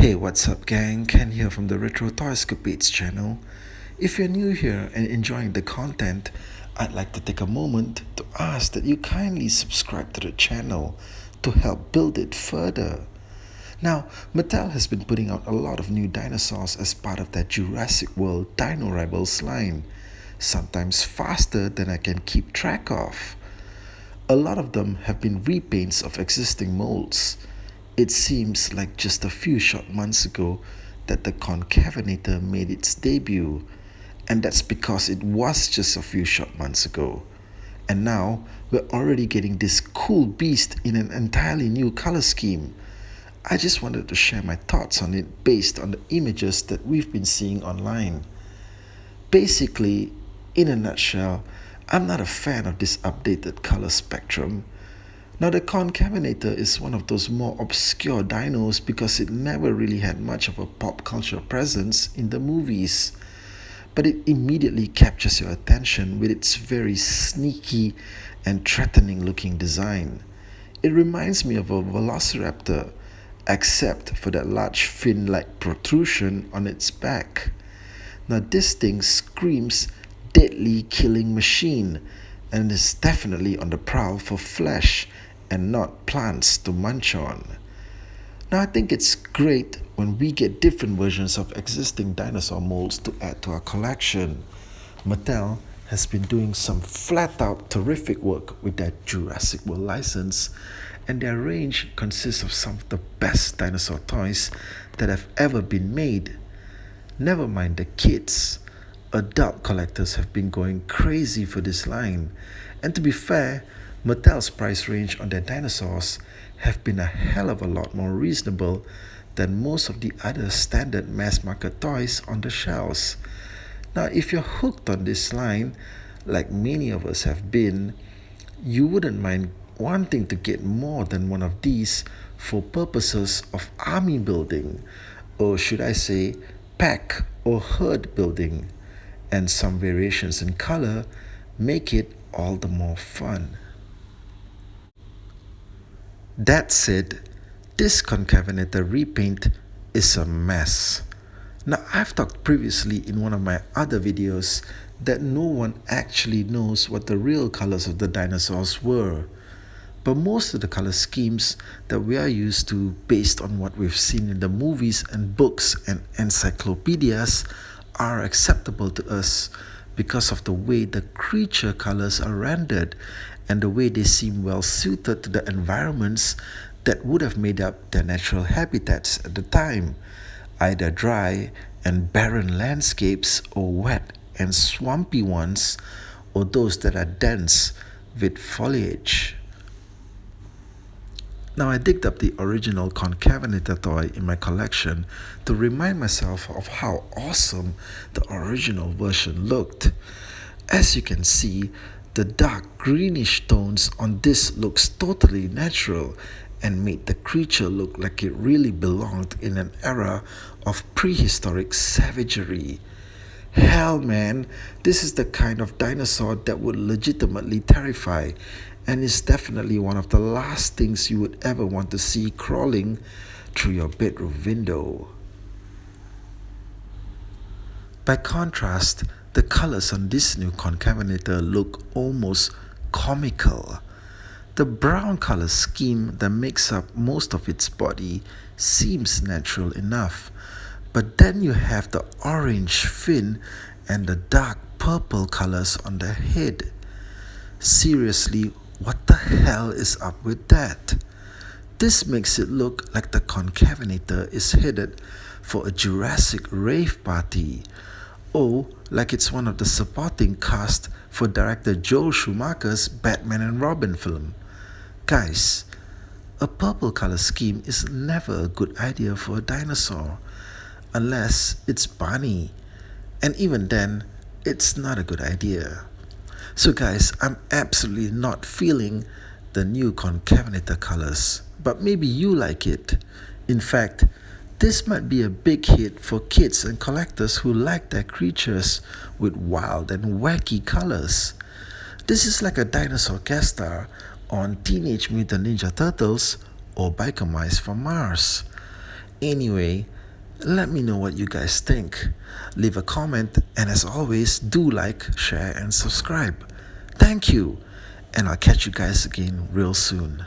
Hey, what's up, gang? Ken here from the Retro Toyscapates channel. If you're new here and enjoying the content, I'd like to take a moment to ask that you kindly subscribe to the channel to help build it further. Now, Mattel has been putting out a lot of new dinosaurs as part of their Jurassic World Dino Rebels line, sometimes faster than I can keep track of. A lot of them have been repaints of existing molds. It seems like just a few short months ago that the Concavenator made its debut, and that's because it was just a few short months ago. And now we're already getting this cool beast in an entirely new color scheme. I just wanted to share my thoughts on it based on the images that we've been seeing online. Basically, in a nutshell, I'm not a fan of this updated color spectrum. Now, the Concavenator is one of those more obscure dinos because it never really had much of a pop culture presence in the movies. But it immediately captures your attention with its very sneaky and threatening looking design. It reminds me of a velociraptor, except for that large fin like protrusion on its back. Now, this thing screams deadly killing machine and is definitely on the prowl for flesh and not plants to munch on. Now, I think it's great when we get different versions of existing dinosaur molds to add to our collection. Mattel has been doing some flat out terrific work with their Jurassic World license, and their range consists of some of the best dinosaur toys that have ever been made. Never mind the kids. Adult collectors have been going crazy for this line, and to be fair, Mattel's price range on their dinosaurs have been a hell of a lot more reasonable than most of the other standard mass market toys on the shelves. Now, if you're hooked on this line, like many of us have been, you wouldn't mind wanting to get more than one of these for purposes of army building, or should I say, pack or herd building, and some variations in color make it all the more fun. That said, this Concavenator repaint is a mess. Now, I've talked previously in one of my other videos that no one actually knows what the real colors of the dinosaurs were. But most of the color schemes that we are used to based on what we've seen in the movies and books and encyclopedias are acceptable to us because of the way the creature colors are rendered and the way they seem well suited to the environments that would have made up their natural habitats at the time, either dry and barren landscapes or wet and swampy ones, or those that are dense with foliage. Now, I digged up the original Concavenator toy in my collection to remind myself of how awesome the original version looked. As you can see, the dark greenish tones on this looks totally natural and made the creature look like it really belonged in an era of prehistoric savagery. Hell, man, this is the kind of dinosaur that would legitimately terrify, and is definitely one of the last things you would ever want to see crawling through your bedroom window. By contrast, the colors on this new Concavenator look almost comical. The brown color scheme that makes up most of its body seems natural enough, but then you have the orange fin and the dark purple colors on the head. Seriously, what the hell is up with that? This makes it look like the Concavenator is headed for a Jurassic rave party, or like it's one of the supporting cast for director Joel Schumacher's Batman and Robin film. Guys, a purple color scheme is never a good idea for a dinosaur, unless it's Barney, and even then, it's not a good idea. So guys, I'm absolutely not feeling the new Concavenator colors, but maybe you like it. In fact, this might be a big hit for kids and collectors who like their creatures with wild and wacky colors. This is like a dinosaur guest star on Teenage Mutant Ninja Turtles or Biker Mice from Mars. Anyway, let me know what you guys think. Leave a comment, and as always, do like, share, and subscribe. Thank you, and I'll catch you guys again real soon.